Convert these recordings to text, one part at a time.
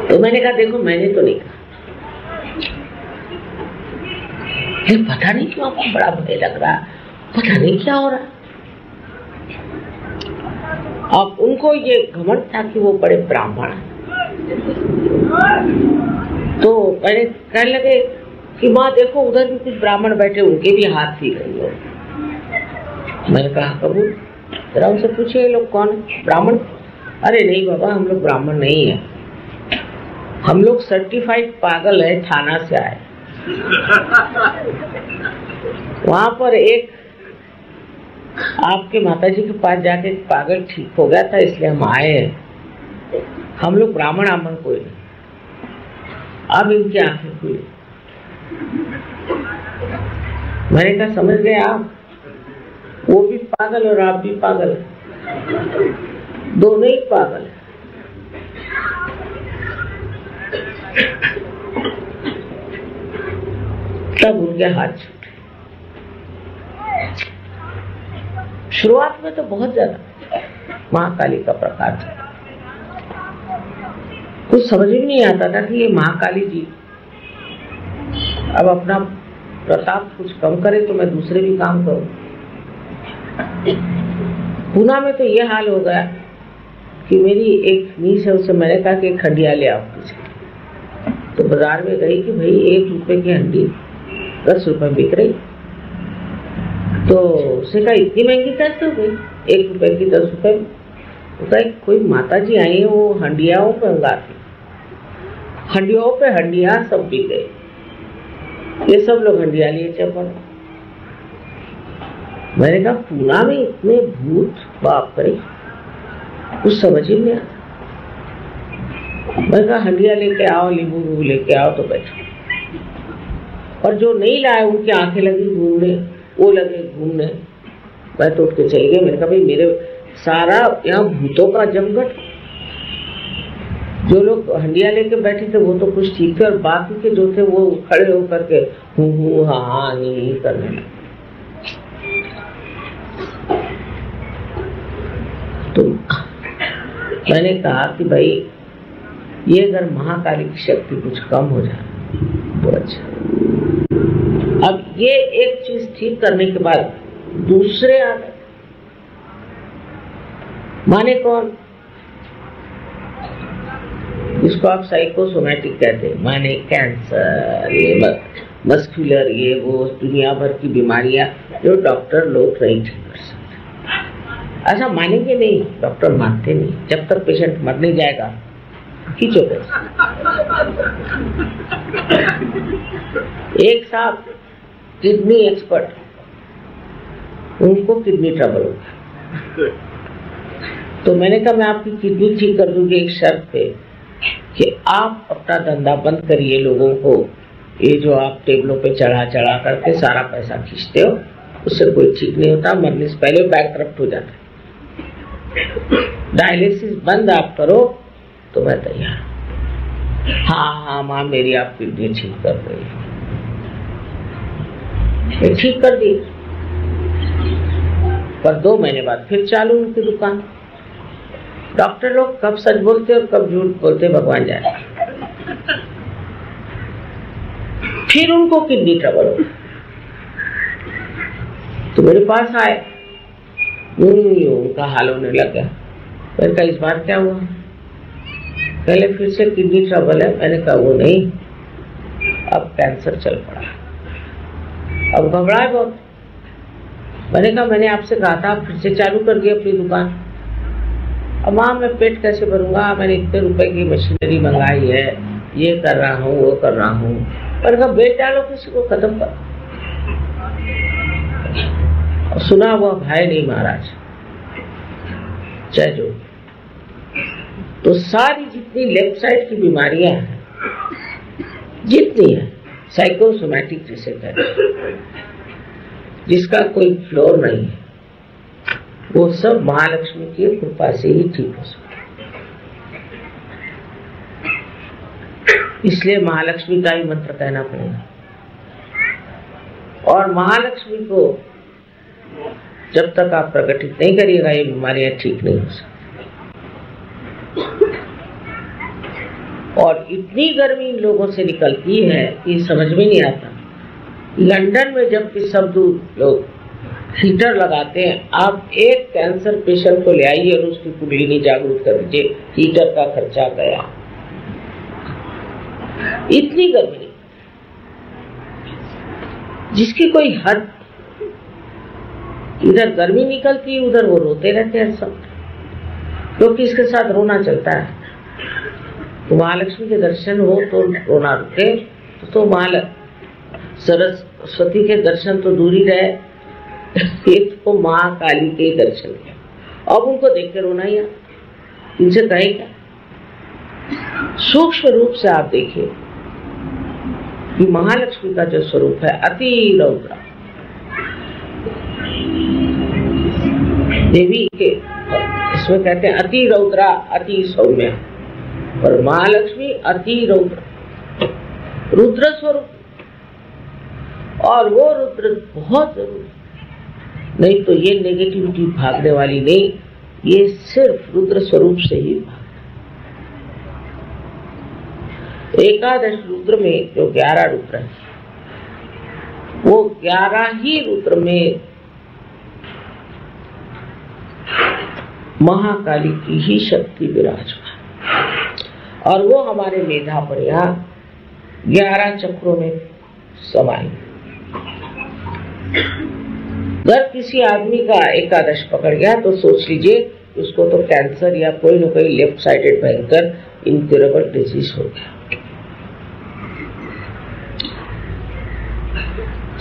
तो मैंने कहा देखो मैंने तो नहीं कहा, पता नहीं क्यों आपको बड़ा भय लग रहा, पता नहीं क्या हो रहा। अब उनको ये घमंड था कि वो बड़े ब्राह्मण हैं। तो मैंने कहने लगे कि माँ देखो उधर भी कुछ ब्राह्मण बैठे, उनके भी हाथ सी रही हो। मैंने कहा कबूल, जरा उनसे पूछे ये लोग कौन है, ब्राह्मण? अरे नहीं बाबा, हम लोग ब्राह्मण नहीं है, हम लोग सर्टिफाइड पागल है, थाना से आए। वहां पर एक आपके माताजी के पास जाके पागल ठीक हो गया था, इसलिए हम आए हैं, हम लोग ब्राह्मण आमन कोई नहीं। अब इनकी आंखें खुली। मैंने कहा समझ गए आप, वो भी पागल और आप भी पागल, दोनों ही पागल। तब उनके हाथ छूटे। शुरुआत में तो बहुत ज्यादा महाकाली का प्रकार था, कुछ समझ में नहीं आता था कि ये महाकाली जी अब अपना प्रताप कुछ कम करे तो मैं दूसरे भी काम करूं। पूना में तो ये हाल हो गया कि मेरी एक नीस है, उससे मैंने कहा कि एक हंडिया ले आओ मुझे। तो बाजार में गई कि भाई 1 रुपए की हंडी 10 रुपए बिक रही। तो उसने कहा इतनी महंगी कैसे हो गई, 1 रुपए की 10 रुपए। तो कहा कोई माता जी आई है, वो हंडियाओं पे अंगाती, हंडियों पे हंडिया सब बिक गए, ये सब लोग हंडिया लिए चपड़। मैंने कहा पूना में इतने भूत, बाप रे, कुछ समझ ही नहीं आता। मैंने कहा हंडिया लेके आओ, नींबू लेके आओ, तो बैठो। और जो नहीं लाए उनकी आंखें लगी घूमने, वो लगे घूमने। मैं तो उठ के चली गई। मैंने कहा भाई मेरे सारा यहाँ भूतों का जमघट, जो लोग हंडिया लेके बैठे थे वो तो कुछ ठीक थे, और बाकी के जो थे वो खड़े होकर के हूँ हाँ ही करने लगे। तो मैंने कहा कि भाई ये अगर महाकाली की शक्ति कुछ कम हो जाए तो अच्छा। अब ये एक चीज ठीक करने के बाद दूसरे आ गए। माने कौन? इसको आप साइकोसोमैटिक कहते हैं, माने कैंसर, ये मस्कुलर, ये वो दुनिया भर की बीमारियां जो डॉक्टर लोग नहीं ठीक कर सकते। ऐसा मानेंगे नहीं, डॉक्टर मानते नहीं, जब तक पेशेंट मर नहीं जाएगा खींचो पैसा। एक साहब किडनी एक्सपर्ट, उनको किडनी ट्रबल हो गया। तो मैंने कहा मैं आपकी किडनी ठीक कर दूंगी एक शर्त पे कि आप अपना धंधा बंद करिए, लोगों को ये जो आप टेबलों पे चढ़ा चढ़ा करके सारा पैसा खींचते हो, उससे कोई ठीक नहीं होता, मरने से पहले बैंकक्रप्ट हो जाता है। डायलिसिस बंद आप करो तो मैं तैयार। हाँ माँ मेरी आप किडनी ठीक कर रही, ठीक कर दी। पर 2 महीने बाद फिर चालू उनकी दुकान। डॉक्टर लोग कब सच बोलते और कब झूठ बोलते भगवान जाने। फिर उनको किडनी ट्रबल हो, तो मेरे पास आए, उनका हाल होने लग गया। मैंने कहा इस बार क्या हुआ? पहले फिर से किडनी ट्रबल है। मैंने कहा वो नहीं, अब कैंसर चल पड़ा। अब घबराए बहुत। मैंने कहा मैंने आपसे कहा था फिर से चालू कर दिया अपनी दुकान। अब माँ मैं पेट कैसे भरूंगा, मैंने इतने रुपए की मशीनरी मंगाई है, ये कर रहा हूँ वो कर रहा हूँ। मैंने कहा बेच डालो, किसी को खत्म कर। सुना हुआ भाई नहीं महाराज, जय जो। तो सारी जितनी लेफ्ट साइड की बीमारियां हैं, जितनी है साइकोसोमैटिक जिसे कहते हैं, जिसका कोई फ्लोर नहीं है, वो सब महालक्ष्मी की कृपा से ही ठीक हो सकता। इसलिए महालक्ष्मी का ही मंत्र कहना पड़ेगा। और महालक्ष्मी को जब तक आप प्रकटित नहीं करिएगा ये बीमारियां ठीक नहीं हो सकती। और इतनी गर्मी इन लोगों से निकलती है कि समझ में नहीं आता। लंदन में जबकि सब लोग हीटर लगाते हैं, आप एक कैंसर पेशेंट को ले आइए और उसकी कुंडलिनी जागरूक कर दीजिए, हीटर का खर्चा गया। इतनी गर्मी जिसकी कोई हद, इधर गर्मी निकलती है उधर वो रोते रहते हैं सब, क्योंकि इसके साथ रोना चलता है। तो महालक्ष्मी के दर्शन हो तो रोना रुके, तो सरस्वती के दर्शन तो दूर ही रहे, ये तो माँ काली के दर्शन है। अब उनको देख के रोना ही, इनसे कहे क्या। सूक्ष्म रूप से आप देखिए कि महालक्ष्मी का जो स्वरूप है अति रौद्र, देवी के इसमें कहते हैं अति रौद्रा अति सौम्य, और महालक्ष्मी अति रौद्र, रुद्र स्वरूप। और वो रुद्र बहुत जरूरी, नहीं तो ये नेगेटिविटी भागने वाली नहीं, ये सिर्फ रुद्र स्वरूप से ही भाग। एकादश रुद्र में जो 11 रुद्र है, वो 11 ही रुद्र में महाकाली की ही शक्ति विराजमान, और वो हमारे मेधा पर यहाँ 11 चक्रों में समाई। अगर किसी आदमी का एकादश पकड़ गया तो सोच लीजिए उसको तो कैंसर या कोई न कोई लेफ्ट साइडेड भयंकर इनक्यूरेबल डिजीज हो गया।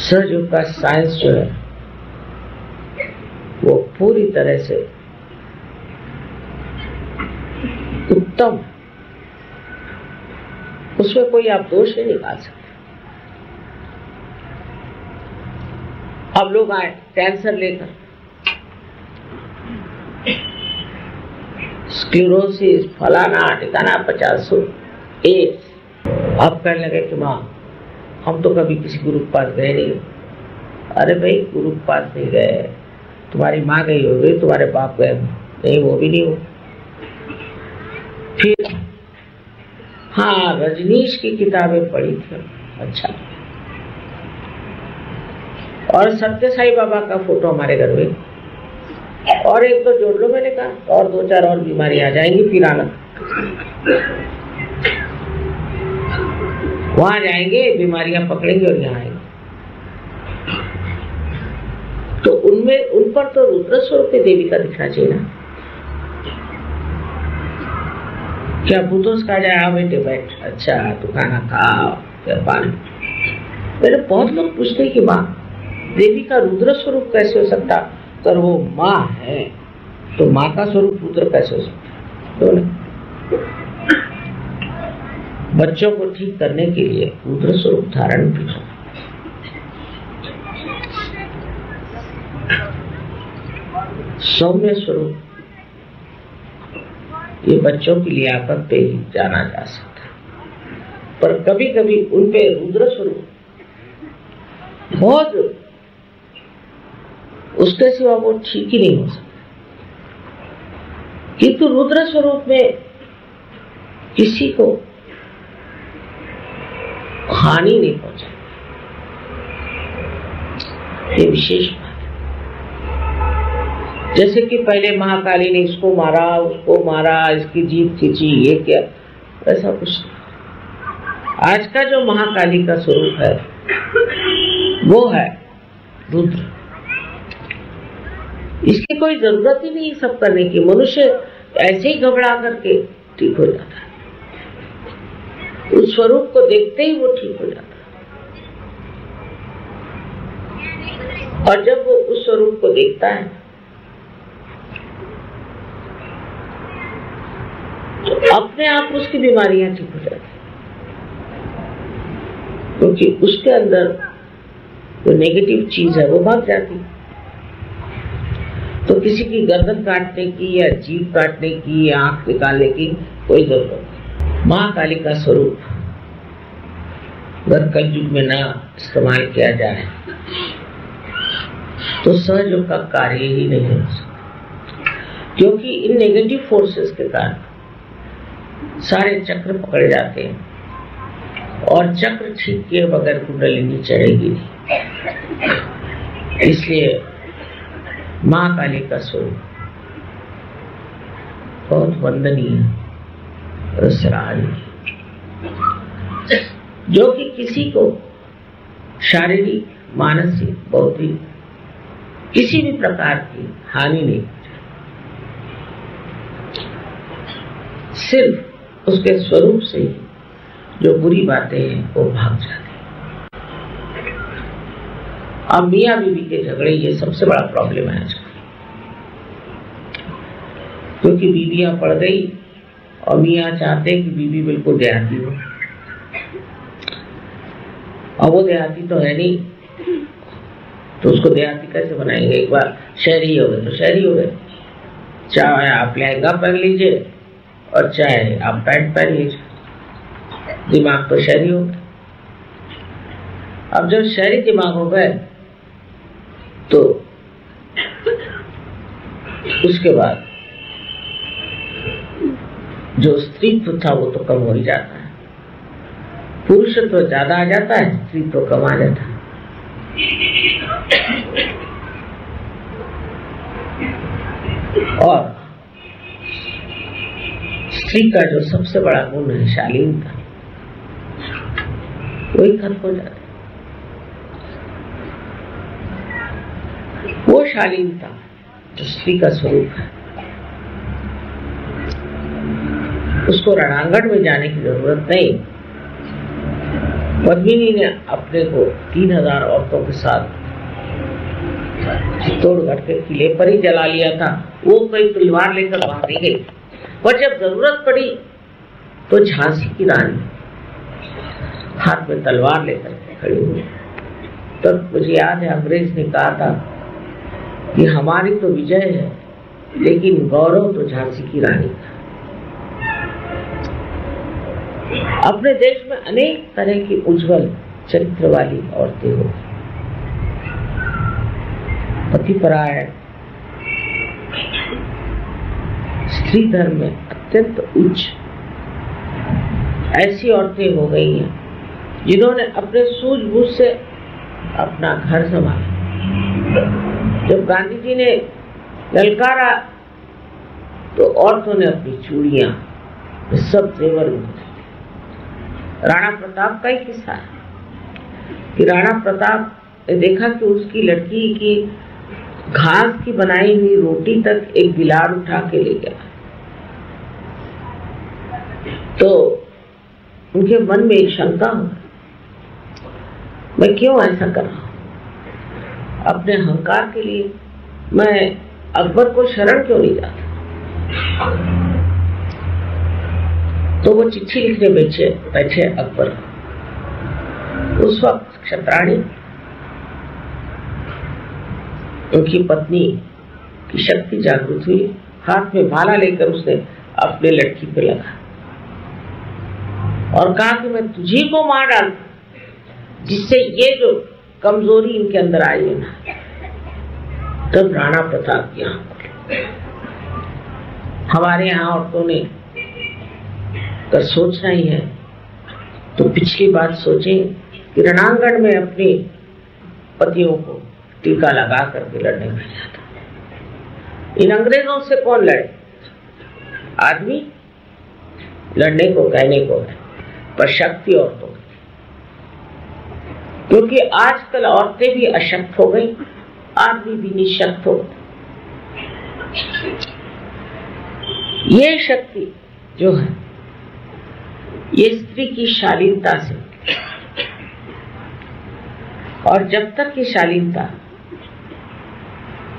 सहयोग का साइंस जो है वो पूरी तरह से उत्तम, उसमें कोई आप दोष नहीं निकाल सकते। अब लोग आए कैंसर लेकर, स्क्लेरोसिस फलाना ठिकाना 50 एड्स। अब कहने लगे कि माँ हम तो कभी किसी गुरु के पास गए नहीं। अरे भाई गुरु के पास नहीं गए, तुम्हारी माँ गई होगी, तुम्हारे बाप गए नहीं, वो भी नहीं हो। फिर हाँ रजनीश की किताबें पढ़ी थी, अच्छा, और सत्य साई बाबा का फोटो हमारे घर में, और एक तो जोड़ लो, मैंने कहा, और 2-4 और बीमारी आ जाएंगी, फिर आना वहां जाएंगे, बीमारियां पकड़ेंगे और यहाँ आएंगे। तो उनमें उन पर तो रुद्र स्वरूप देवी का दिखना चाहिए ना। क्या भूतों का जाए, आओ बेटे बैठ, अच्छा तो खाना खाओ, क्या पानी। मेरे बहुत लोग पूछते हैं कि माँ देवी का रुद्र स्वरूप कैसे हो सकता, अगर वो माँ है तो माँ का स्वरूप रुद्र कैसे हो सकता। तो बच्चों को ठीक करने के लिए रुद्र स्वरूप धारण भी हो। सौम्य स्वरूप ये बच्चों की लियाकत पे ही जाना जा सकता है, पर कभी कभी उन पे रुद्र स्वरूप बहुत, उसके सिवा वो ठीक ही नहीं हो सकता। किंतु रुद्र स्वरूप में किसी को हानि नहीं पहुंचा, ये विशेष बात है। जैसे कि पहले महाकाली ने इसको मारा, उसको मारा, इसकी जीभ खींची, ये क्या, ऐसा कुछ नहीं। आज का जो महाकाली का स्वरूप है वो है रुद्र। इसकी कोई जरूरत ही नहीं सब करने की, मनुष्य ऐसे ही घबरा करके ठीक हो जाता है, उस स्वरूप को देखते ही वो ठीक हो जाता है। और जब वो उस स्वरूप को देखता है तो अपने आप उसकी बीमारियां ठीक हो जाती है, क्योंकि उसके अंदर जो नेगेटिव चीज है वो भाग जाती है। तो किसी की गर्दन काटने की या जीभ काटने की या आंख निकालने की कोई जरूरत नहीं। महाकाली का स्वरूप अगर कलयुग में ना इस्तेमाल किया जाए तो सहयोग का कार्य ही नहीं हो सकता, क्योंकि इन नेगेटिव फोर्सेस के कारण सारे चक्र पकड़े जाते हैं और चक्र ठीक किए बगैर कुंडलिनी चढ़ेगी नहीं। इसलिए माँ काली का स्वरूप बहुत वंदनीय और सराहनीय, जो कि किसी को शारीरिक, मानसिक, बौद्धिक किसी भी प्रकार की हानि नहीं, सिर्फ उसके स्वरूप से ही जो बुरी बातें हैं वो भाग जाती हैं। अब मियाँ बीवी के झगड़े ये सबसे बड़ा प्रॉब्लम है आजकल, क्योंकि बीवियां पड़ गई और मियाँ चाहते हैं कि बीवी बिल्कुल देहाती हो, और वो देहाती तो है नहीं, तो उसको देहाती कैसे बनाएंगे? एक बार शहरी हो गए तो शहरी हो गए, चाहे आप लहंगा पहन लीजिए और चाहे आप पैंट पहन लीजिए, दिमाग तो शहरी हो गए। अब जब शहरी दिमाग हो गए तो उसके बाद जो स्त्रीत्व था वो तो कम हो ही जाता है, पुरुषत्व तो ज्यादा आ जाता है, स्त्रीत्व तो कम आ जाता है। और स्त्री का जो सबसे बड़ा गुण है शालीनता, वही खत्म हो जाता है। वो शालीनता जो स्त्री का स्वरूप है, उसको रणांगण में जाने की जरूरत नहीं। पद्मिनी ने अपने को 3000 औरतों के साथ चित्तौड़गढ़ के किले पर ही जला लिया था। वो कोई तलवार लेकर वहां नहीं गई, पर जब जरूरत पड़ी तो झांसी की रानी हाथ में तलवार लेकर खड़ी हुई। तब तो मुझे याद है अंग्रेज ने कहा था कि हमारी तो विजय है, लेकिन गौरव तो झांसी की रानी का। अपने देश में अनेक तरह की उज्जवल चरित्र वाली औरतें हो, पतिपरायण, स्त्री धर्म में अत्यंत उच्च ऐसी औरतें हो गई हैं जिन्होंने अपने सूझबूझ से अपना घर संभाला। जब गांधी जी ने ललकारा तो औरतों ने अपनी चूड़ियां सब जेवर में। राणा प्रताप का ही किस्सा है कि राणा प्रताप ने देखा कि उसकी लड़की की घास की बनाई हुई रोटी तक एक बिलाड़ उठा के ले गया, तो उनके मन में एक शंका हो, मैं क्यों ऐसा कर रहा हूं? अपने अहंकार के लिए मैं अकबर को शरण क्यों नहीं जाता? तो वो चिट्ठी लिखने बैठे अकबर। उस वक्त क्षत्राणी उनकी पत्नी की शक्ति जागृत हुई, हाथ में भाला लेकर उसने अपने लड़की पे लगा और कहा कि मैं तुझी को मार डालूं, जिससे ये जो कमजोरी इनके अंदर आई है ना। तब राणा प्रताप की आंख, हमारे यहाँ औरतों ने अगर सोचना ही है तो पिछली बात सोचें कि रणांगण में अपने पतियों को टीका लगा करके लड़ने में जाता। इन अंग्रेजों से कौन लड़े? आदमी लड़ने को कहने को है, पर शक्ति औरतों की, क्योंकि आजकल औरतें भी अशक्त हो गई, आदमी भी निशक्त हो गए। ये शक्ति जो है ये स्त्री की शालीनता से, और जब तक ये शालीनता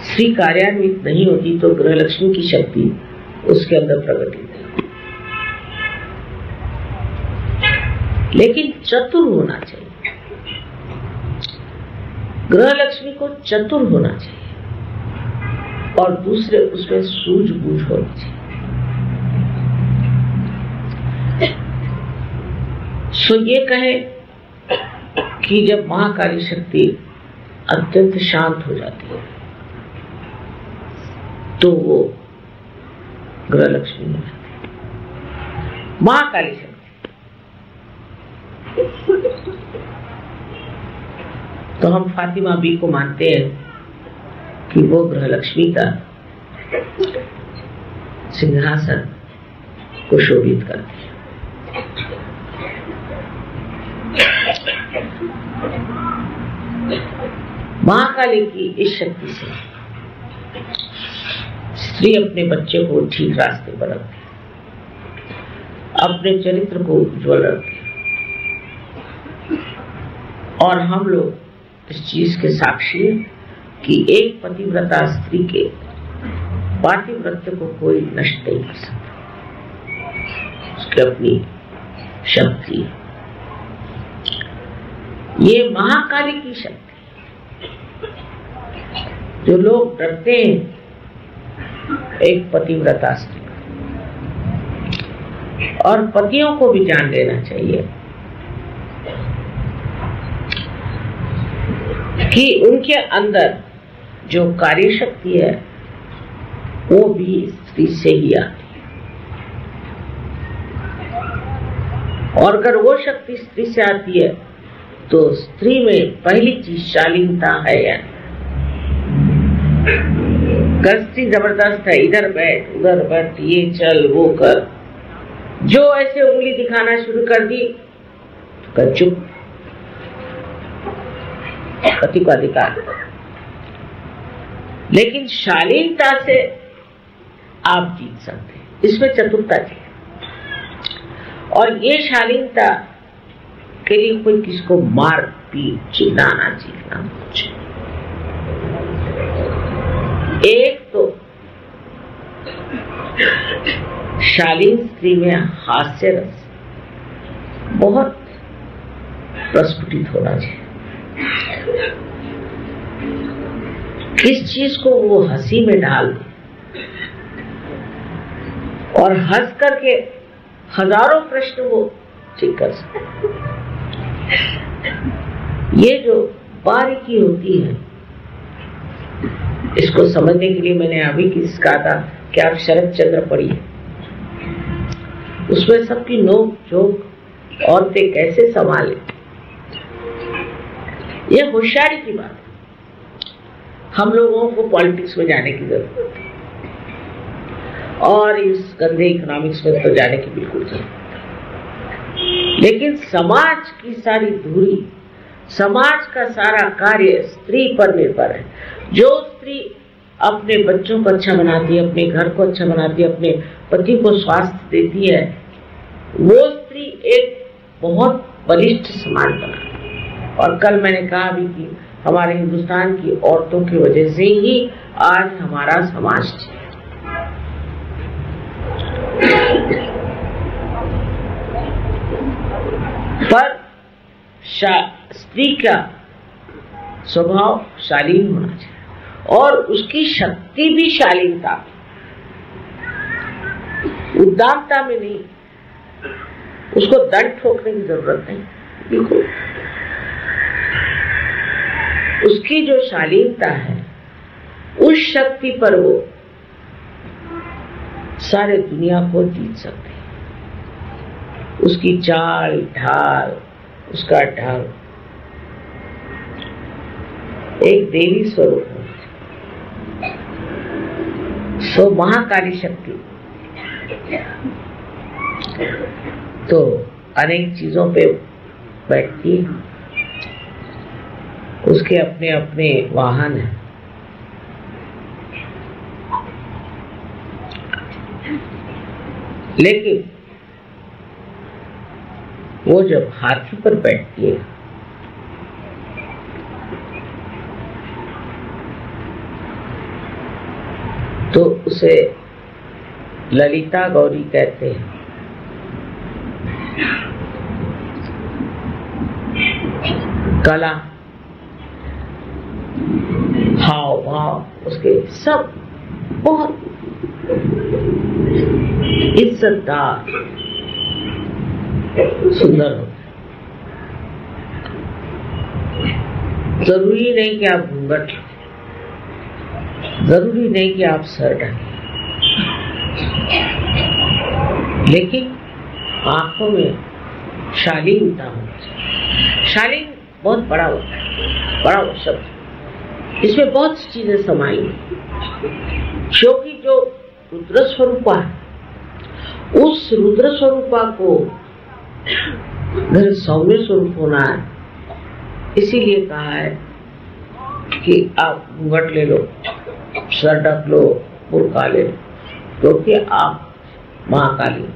स्त्री कार्यान्वित नहीं होती तो गृहलक्ष्मी की शक्ति उसके अंदर प्रकटित है। लेकिन चतुर होना चाहिए, गृहलक्ष्मी को चतुर होना चाहिए और दूसरे उसमें सूझबूझ होनी चाहिए। सो ये कहे कि जब महाकाली शक्ति अत्यंत शांत हो जाती है तो वो गृहलक्ष्मी हो जाती है। महाकाली शक्ति। तो हम फातिमा बी को मानते हैं कि वो ग्रह लक्ष्मी का सिंहासन को शोभित करती है। महाकाली की इस शक्ति से स्त्री अपने बच्चे को ठीक रास्ते पर रखती है, अपने चरित्र को उज्ज्वल रखती है। और हम लोग इस चीज के साक्षी हैं कि एक पतिव्रता स्त्री के पातिव्रत्य को कोई नष्ट नहीं कर सकता। उसकी अपनी शक्ति, ये महाकाली की शक्ति। जो लोग डरते हैं एक पतिव्रता स्त्री, और पतियों को भी जान लेना चाहिए कि उनके अंदर जो कार्य शक्ति है वो भी स्त्री से ही आती है। और अगर वो शक्ति स्त्री से आती है तो स्त्री में पहली चीज शालीनता है। यानी गृहस्थी जबरदस्त है, इधर बैठ उधर बैठ, ये चल वो कर, जो ऐसे उंगली दिखाना शुरू कर दी तो कर चुप, पति का अधिकार। लेकिन शालीनता से आप जीत सकते हैं, इसमें चतुरता चाहिए। और ये शालीनता के लिए कोई किसको मार पीट चिल्लाना चीखना कुछ। एक तो शालीन स्त्री में हास्य रस बहुत प्रस्फुटित होना चाहिए। किस चीज को वो हंसी में डाल दे और हंस करके हजारों प्रश्न वो ठीक कर सकते। ये जो बारीकी होती है, इसको समझने के लिए मैंने अभी कहा था कि आप शरद चंद्र पढ़िए, उसमें सबकी नोक झोंक औरतें कैसे संभाले। ये होशियारी की बात है। हम लोगों को पॉलिटिक्स में जाने की जरूरत है और इस गंदे इकोनॉमिक्स में तो जाने की बिल्कुल जरूरत है। लेकिन समाज की सारी धुरी, समाज का सारा कार्य स्त्री पर निर्भर है। जो स्त्री अपने बच्चों को अच्छा बनाती है, अपने घर को अच्छा बनाती है, अपने पति को स्वास्थ्य देती है, वो स्त्री एक बहुत बलिष्ठ समाज बनाती है। और कल मैंने कहा भी कि हमारे हिंदुस्तान की औरतों की वजह से ही आज हमारा समाज है। पर स्त्री का स्वभाव शालीन होना चाहिए और उसकी शक्ति भी शालीनता, उद्दामता में नहीं। उसको दंड ठोकने की जरूरत नहीं, बिल्कुल। उसकी जो शालीनता है, उस शक्ति पर वो सारे दुनिया को जीत सकते हैं। उसकी चाल ढाल, उसका ढंग एक देवी स्वरूप है। सो महाकाली शक्ति तो अनेक चीजों पे बैठती है, उसके अपने अपने वाहन हैं। लेकिन वो जब हाथी पर बैठती है तो उसे ललिता गौरी कहते हैं। कला, हाव भाव उसके सब बहुत इज्जतदार सुंदर होते। जरूरी नहीं कि आप घूंघट, जरूरी नहीं कि आप सर ढकें, लेकिन आंखों में शालीनता होती है। शालीन बहुत बड़ा होता है, बड़ा वो शब्द, इसमें बहुत सी चीजें समाई हैं। क्योंकि जो रुद्र स्वरूपा है, उस रुद्र स्वरूपा को सौम्य स्वरूप होना है, इसीलिए कहा है कि आप घूंघट ले लो, सर ढक लो, बुर्का ले लो, क्योंकि आप महाकाली,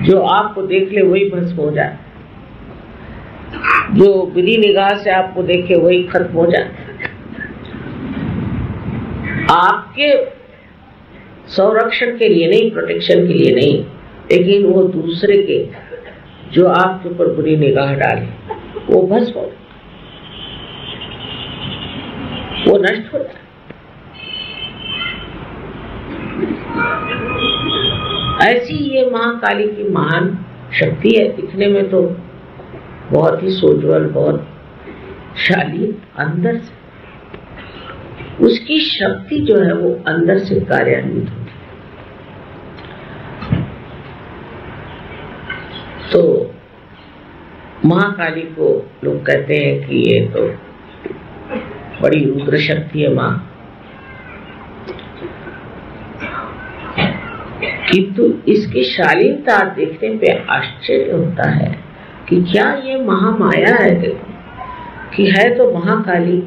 जो आपको देख ले वही भस्म हो जाए, जो बिरी निगाह से आपको देखे वही खत्म हो जाए। आपके संरक्षण के लिए नहीं, प्रोटेक्शन के लिए नहीं, लेकिन वो दूसरे के जो आपके ऊपर बुरी निगाह डाले वो भस्म हो जाए, वो नष्ट हो जाए। ऐसी ये महाकाली की महान शक्ति है। दिखने में तो बहुत ही सोज्वल, बहुत शालीन, अंदर से उसकी शक्ति जो है वो अंदर से कार्यान्वित होती है। तो महाकाली को लोग कहते हैं कि ये तो बड़ी रुद्र शक्ति है माँ, किंतु इसकी शालीनता देखने पे आश्चर्य होता है कि क्या ये महामाया है। देखो कि है तो महाकाली,